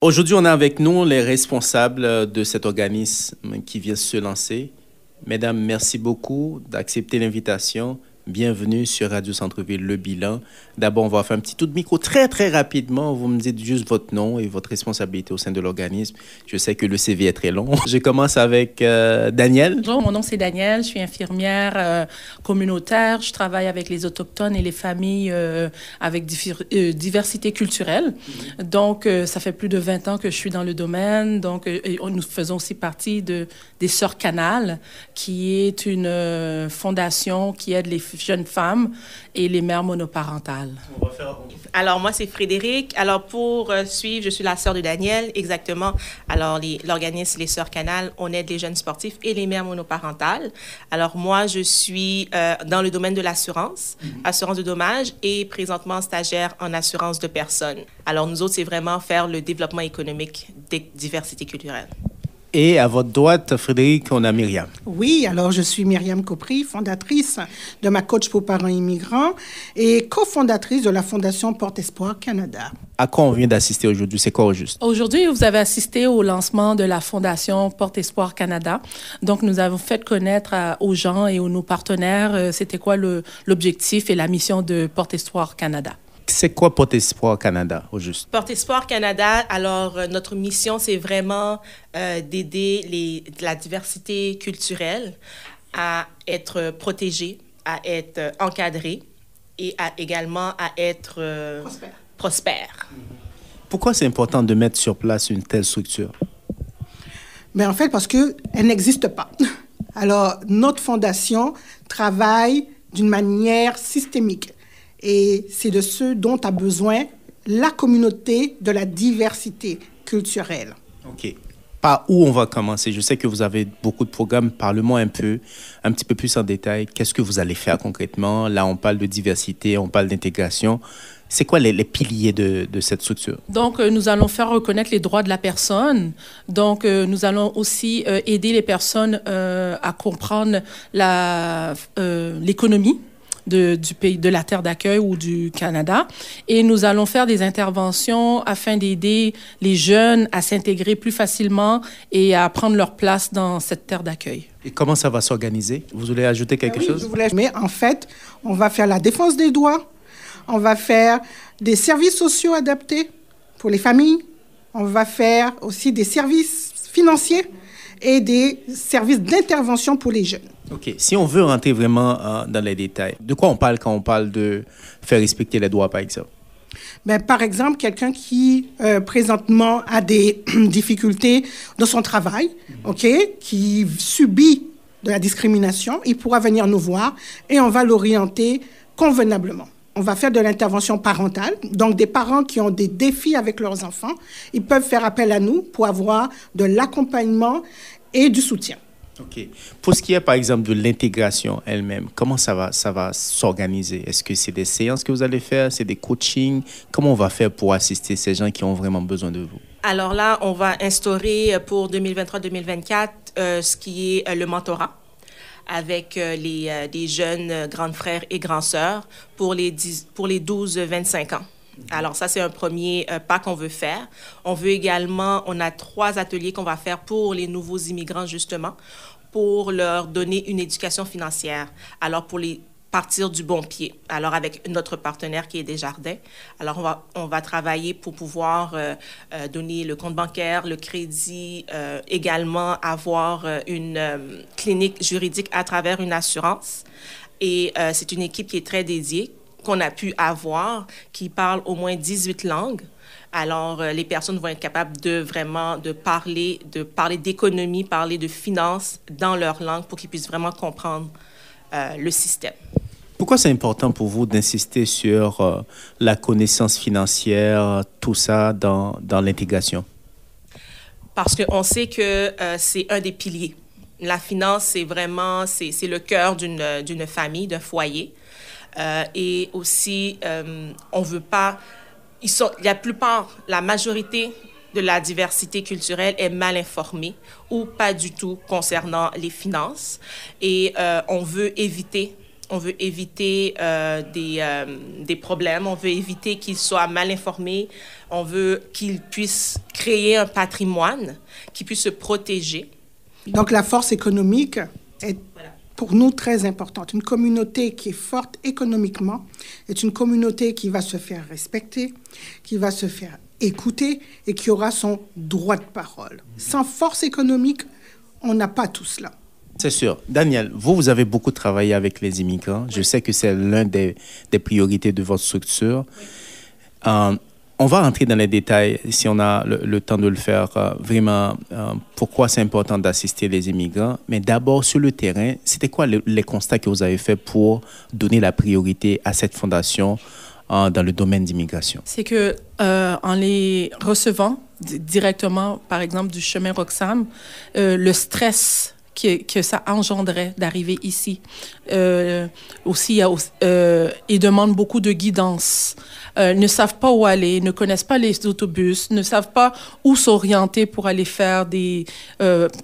Aujourd'hui, on a avec nous les responsables de cet organisme qui vient se lancer. Mesdames, merci beaucoup d'accepter l'invitation. Bienvenue sur Radio Centre-Ville, Le Bilan. D'abord, on va faire un petit tour de micro très rapidement. Vous me dites juste votre nom et votre responsabilité au sein de l'organisme. Je sais que le CV est très long. Je commence avec Danielle. Bonjour, mon nom c'est Danielle. Je suis infirmière communautaire. Je travaille avec les Autochtones et les familles avec diversité culturelle. Donc, ça fait plus de 20 ans que je suis dans le domaine. Donc, nous faisons aussi partie des Sœurs Canal, qui est une fondation qui aide les jeunes femmes et les mères monoparentales. Alors, moi, c'est Frédéric. Alors, pour suivre, je suis la sœur de Daniel, exactement. Alors, l'organisme Les Sœurs Canal, on aide les jeunes sportifs et les mères monoparentales. Alors, moi, je suis dans le domaine de l'assurance, assurance de dommages, et présentement stagiaire en assurance de personnes. Alors, nous autres, c'est vraiment faire le développement économique des diversités culturelles. Et à votre droite, Frédéric, on a Myriam. Oui, alors je suis Myriam Copry, fondatrice de ma coach pour parents immigrants et cofondatrice de la Fondation Porte Espoir Canada. À quoi on vient d'assister aujourd'hui? C'est quoi au juste? Aujourd'hui, vous avez assisté au lancement de la Fondation Porte Espoir Canada. Donc, nous avons fait connaître aux gens et aux nos partenaires c'était quoi l'objectif et la mission de Porte Espoir Canada. C'est quoi Porte Espoir Canada, au juste? Porte Espoir Canada, alors notre mission, c'est vraiment d'aider la diversité culturelle à être protégée, à être encadrée et également à être prospère. Pourquoi c'est important de mettre sur place une telle structure? Mais en fait, parce qu'elle n'existe pas. Alors, notre fondation travaille d'une manière systémique. Et c'est de ce dont a besoin la communauté de la diversité culturelle. OK. Par où on va commencer? Je sais que vous avez beaucoup de programmes. Parle-moi un petit peu plus en détail. Qu'est-ce que vous allez faire concrètement? Là, on parle de diversité, on parle d'intégration. C'est quoi les piliers de cette structure? Donc, nous allons faire reconnaître les droits de la personne. Donc, nous allons aussi aider les personnes à comprendre l'économie du pays, de la terre d'accueil ou du Canada. Et nous allons faire des interventions afin d'aider les jeunes à s'intégrer plus facilement et à prendre leur place dans cette terre d'accueil. Et comment ça va s'organiser? Vous voulez ajouter quelque chose? Mais en fait, on va faire la défense des droits, on va faire des services sociaux adaptés pour les familles, on va faire aussi des services financiers et des services d'intervention pour les jeunes. OK. Si on veut rentrer vraiment dans les détails, de quoi on parle quand on parle de faire respecter les droits, par exemple? Ben, par exemple, quelqu'un qui, présentement, a des difficultés dans son travail, OK, qui subit de la discrimination, il pourra venir nous voir et on va l'orienter convenablement. On va faire de l'intervention parentale. Donc, des parents qui ont des défis avec leurs enfants, ils peuvent faire appel à nous pour avoir de l'accompagnement et du soutien. OK. Pour ce qui est, par exemple, de l'intégration elle-même, comment ça va s'organiser? Est-ce que c'est des séances que vous allez faire? C'est des coachings? Comment on va faire pour assister ces gens qui ont vraiment besoin de vous? Alors là, on va instaurer pour 2023-2024 ce qui est le mentorat avec des jeunes grands frères et grands sœurs pour les 12-25 ans. Alors ça, c'est un premier pas qu'on veut faire. On a 3 ateliers qu'on va faire pour les nouveaux immigrants, justement, pour leur donner une éducation financière. Alors, pour les partir du bon pied. Alors, avec notre partenaire qui est Desjardins. Alors, on va travailler pour pouvoir donner le compte bancaire, le crédit, également avoir une clinique juridique à travers une assurance. Et c'est une équipe qui est très dédiée, qu'on a pu avoir, qui parle au moins 18 langues. Alors, les personnes vont être capables de parler d'économie, parler de finances dans leur langue pour qu'ils puissent vraiment comprendre le système. Pourquoi c'est important pour vous d'insister sur la connaissance financière, tout ça dans l'intégration? Parce qu'on sait que c'est un des piliers. La finance, c'est le cœur d'une famille, d'un foyer. Et aussi, on veut pas... la majorité de la diversité culturelle est mal informée ou pas du tout concernant les finances. Et on veut éviter On veut éviter des problèmes. On veut éviter qu'ils soient mal informés. On veut qu'ils puissent créer un patrimoine, qu'ils puissent se protéger. Donc, la force économique est pour nous très importante. Une communauté qui est forte économiquement est une communauté qui va se faire respecter, qui va se faire écouter et qui aura son droit de parole. Sans force économique, on n'a pas tout cela. C'est sûr. Daniel, vous avez beaucoup travaillé avec les immigrants. Je sais que c'est l'une des priorités de votre structure. On va rentrer dans les détails, si on a le temps de le faire, vraiment, pourquoi c'est important d'assister les immigrants. Mais d'abord, sur le terrain, c'était quoi les constats que vous avez faits pour donner la priorité à cette fondation dans le domaine d'immigration? C'est que en les recevant directement, par exemple, du chemin Roxham, le stress que ça engendrait d'arriver ici. Aussi, ils demandent beaucoup de guidance. Ne savent pas où aller, ne connaissent pas les autobus, ne savent pas où s'orienter pour aller faire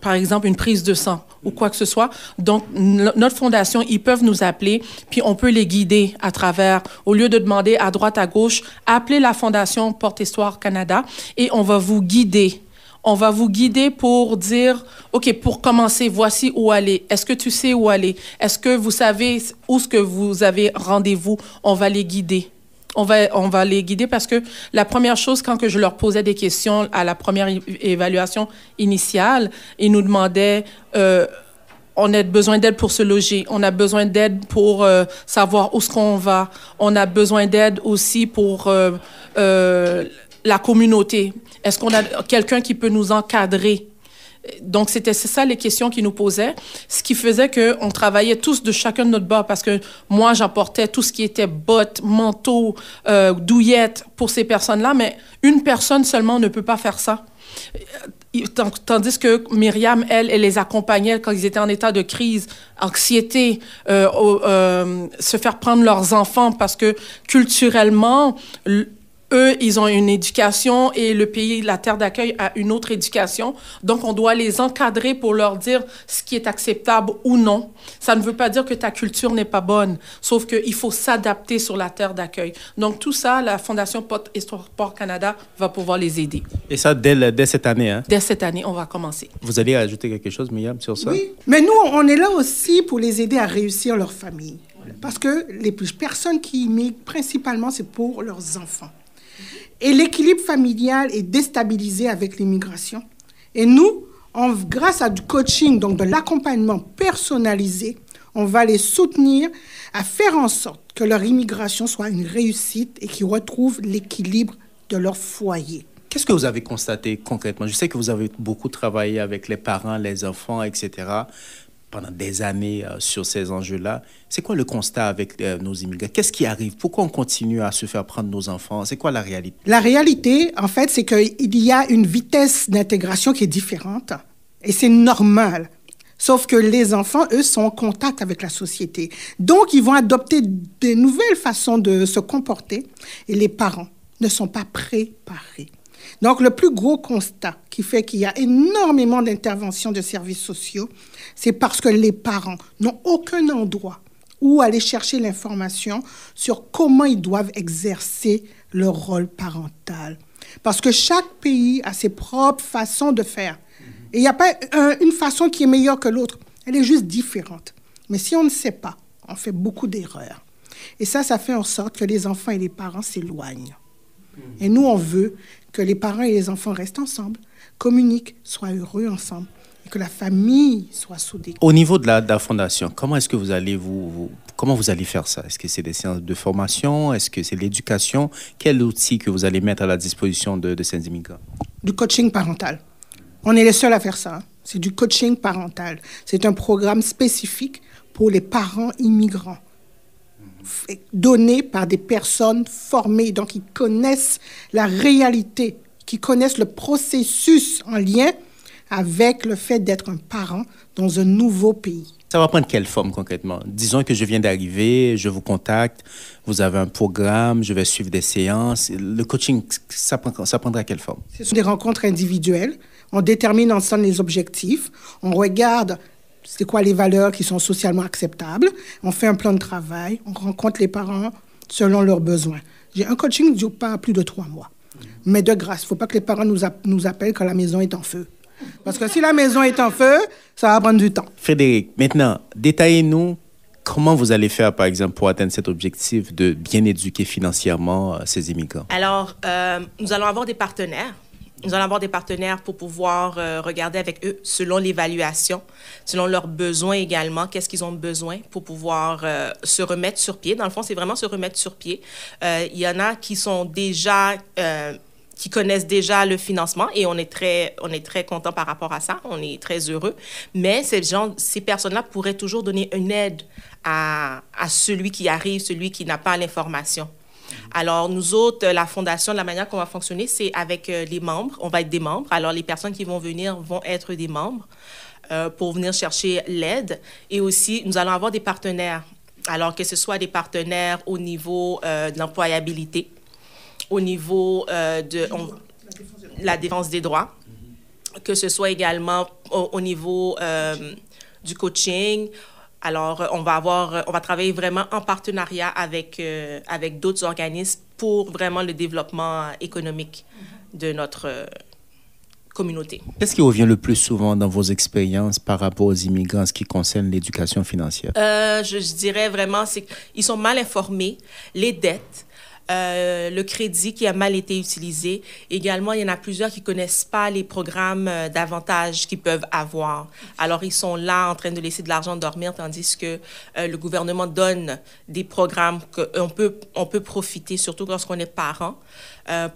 par exemple, une prise de sang ou quoi que ce soit. Donc, notre fondation, ils peuvent nous appeler, puis on peut les guider à travers, au lieu de demander à droite, à gauche, appelez la Fondation Porte-Histoire Canada et on va vous guider. On va vous guider pour dire, OK, pour commencer, voici où aller. Est-ce que tu sais où aller? Est-ce que vous savez où est-ce que vous avez rendez-vous? On va les guider. On va les guider parce que la première chose, quand que je leur posais des questions à la première évaluation initiale, ils nous demandaient, on a besoin d'aide pour se loger, on a besoin d'aide pour savoir où est-ce qu'on va, on a besoin d'aide aussi pour la communauté. Est-ce qu'on a quelqu'un qui peut nous encadrer? Donc, c'est ça les questions qu'ils nous posaient, ce qui faisait qu'on travaillait tous de chacun de notre bord parce que moi, j'apportais tout ce qui était bottes, manteaux, douillettes pour ces personnes-là, mais une personne seulement ne peut pas faire ça. Tandis que Myriam, elle les accompagnait quand ils étaient en état de crise, anxiété, se faire prendre leurs enfants parce que culturellement, eux, ils ont une éducation et le pays, la terre d'accueil, a une autre éducation. Donc, on doit les encadrer pour leur dire ce qui est acceptable ou non. Ça ne veut pas dire que ta culture n'est pas bonne, sauf qu'il faut s'adapter sur la terre d'accueil. Donc, tout ça, la Fondation Porte-Histoire Canada va pouvoir les aider. Et ça, dès cette année, hein? Dès cette année, on va commencer. Vous allez ajouter quelque chose, Myriam, sur ça? Oui, mais nous, on est là aussi pour les aider à réussir leur famille. Parce que les personnes qui immigrent, principalement, c'est pour leurs enfants. Et l'équilibre familial est déstabilisé avec l'immigration. Et nous, grâce à du coaching, donc de l'accompagnement personnalisé, on va les soutenir à faire en sorte que leur immigration soit une réussite et qu'ils retrouvent l'équilibre de leur foyer. Qu'est-ce que vous avez constaté concrètement? Je sais que vous avez beaucoup travaillé avec les parents, les enfants, etc., pendant des années sur ces enjeux-là. C'est quoi le constat avec nos immigrants? Qu'est-ce qui arrive? Pourquoi on continue à se faire prendre nos enfants? C'est quoi la réalité? La réalité, en fait, c'est qu'il y a une vitesse d'intégration qui est différente et c'est normal. Sauf que les enfants, eux, sont en contact avec la société. Donc, ils vont adopter de nouvelles façons de se comporter et les parents ne sont pas préparés. Donc, le plus gros constat qui fait qu'il y a énormément d'interventions de services sociaux, c'est parce que les parents n'ont aucun endroit où aller chercher l'information sur comment ils doivent exercer leur rôle parental. Parce que chaque pays a ses propres façons de faire. Et il n'y a pas une façon qui est meilleure que l'autre. Elle est juste différente. Mais si on ne sait pas, on fait beaucoup d'erreurs. Et ça fait en sorte que les enfants et les parents s'éloignent. Et nous, on veut que les parents et les enfants restent ensemble, communiquent, soient heureux ensemble et que la famille soit soudée. Au niveau de la fondation, comment est-ce que vous allez comment vous allez faire ça? Est-ce que c'est des séances de formation? Est-ce que c'est l'éducation? Quel outil que vous allez mettre à la disposition de ces immigrants? Du coaching parental. On est les seuls à faire ça. C'est du coaching parental. C'est un programme spécifique pour les parents immigrants, donné par des personnes formées, donc qui connaissent la réalité, qui connaissent le processus en lien avec le fait d'être un parent dans un nouveau pays. Ça va prendre quelle forme concrètement? Disons que je viens d'arriver, je vous contacte, vous avez un programme, je vais suivre des séances. Le coaching, ça prendra quelle forme? Ce sont des rencontres individuelles. On détermine ensemble les objectifs. On regarde c'est quoi les valeurs qui sont socialement acceptables. On fait un plan de travail, on rencontre les parents selon leurs besoins. J'ai un coaching qui ne dure pas plus de 3 mois. Mais de grâce, il ne faut pas que les parents nous appellent quand la maison est en feu. Parce que si la maison est en feu, ça va prendre du temps. Frédéric, maintenant, détaillez-nous comment vous allez faire, par exemple, pour atteindre cet objectif de bien éduquer financièrement ces immigrants. Alors, nous allons avoir des partenaires. Nous allons avoir des partenaires pour pouvoir regarder avec eux selon l'évaluation, selon leurs besoins également, qu'est-ce qu'ils ont besoin pour pouvoir se remettre sur pied. Dans le fond, c'est vraiment se remettre sur pied. Il y en a qui sont déjà... qui connaissent déjà le financement et on est très content par rapport à ça, on est très heureux. Mais ces personnes-là pourraient toujours donner une aide à celui qui arrive, celui qui n'a pas l'information. Alors, nous autres, la Fondation, la manière qu'on va fonctionner, c'est avec les membres. On va être des membres. Alors, les personnes qui vont venir vont être des membres pour venir chercher l'aide. Et aussi, nous allons avoir des partenaires. Alors, que ce soit des partenaires au niveau de l'employabilité, au niveau de la défense des droits, que ce soit également au niveau du coaching. Alors, on va travailler vraiment en partenariat avec d'autres organismes pour vraiment le développement économique de notre communauté. Qu'est-ce qui revient le plus souvent dans vos expériences par rapport aux immigrants en ce qui concerne l'éducation financière? Je dirais vraiment, c'est qu'ils sont mal informés, les dettes, le crédit qui a mal été utilisé. Également, il y en a plusieurs qui ne connaissent pas les programmes d'avantages qu'ils peuvent avoir. Alors, ils sont là en train de laisser de l'argent dormir, tandis que le gouvernement donne des programmes qu'on peut profiter, surtout lorsqu'on est parent,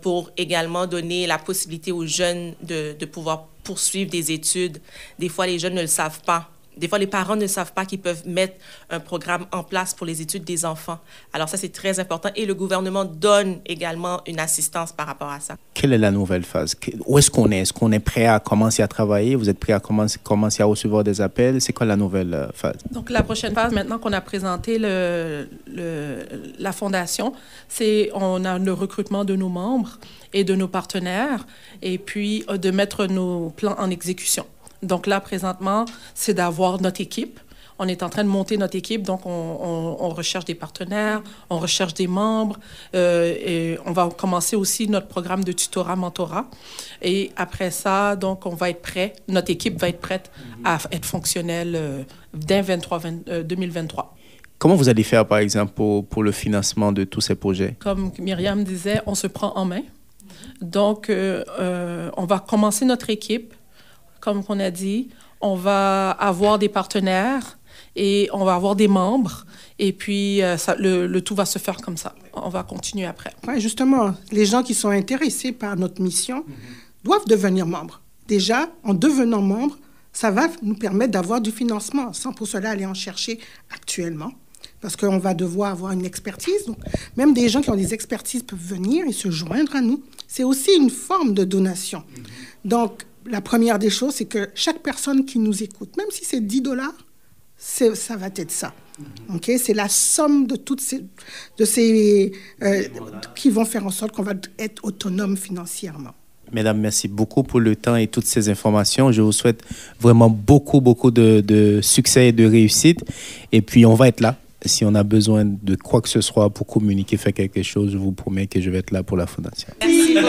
pour également donner la possibilité aux jeunes de pouvoir poursuivre des études. Des fois, les jeunes ne le savent pas. Des fois, les parents ne savent pas qu'ils peuvent mettre un programme en place pour les études des enfants. Alors ça, c'est très important. Et le gouvernement donne également une assistance par rapport à ça. Quelle est la nouvelle phase? Où est-ce qu'on est? Est-ce qu'on est prêt à commencer à travailler? Vous êtes prêt à commencer à recevoir des appels? C'est quoi la nouvelle phase? Donc, la prochaine phase, maintenant qu'on a présenté la fondation, c'est on a le recrutement de nos membres et de nos partenaires et puis de mettre nos plans en exécution. Donc là, présentement, c'est d'avoir notre équipe. On est en train de monter notre équipe, donc on recherche des partenaires, on recherche des membres et on va commencer aussi notre programme de tutorat-mentorat. Et après ça, donc, on va être prêt, notre équipe va être prête à être fonctionnelle dès 2023. Comment vous allez faire, par exemple, pour le financement de tous ces projets? Comme Myriam disait, on se prend en main. Donc, on va commencer notre équipe. Comme on a dit, on va avoir des partenaires et on va avoir des membres. Et puis, le tout va se faire comme ça. On va continuer après. Ouais, justement, les gens qui sont intéressés par notre mission doivent devenir membres. Déjà, en devenant membres, ça va nous permettre d'avoir du financement sans pour cela aller en chercher actuellement. Parce qu'on va devoir avoir une expertise. Donc, même des gens qui ont des expertises peuvent venir et se joindre à nous. C'est aussi une forme de donation. Donc, la première des choses, c'est que chaque personne qui nous écoute, même si c'est $10, ça va être ça. Okay? C'est la somme de toutes ces qui vont faire en sorte qu'on va être autonome financièrement. Mesdames, merci beaucoup pour le temps et toutes ces informations. Je vous souhaite vraiment beaucoup de succès et de réussite. Et puis, on va être là. Si on a besoin de quoi que ce soit pour communiquer, faire quelque chose, je vous promets que je vais être là pour la Fondation. Merci beaucoup.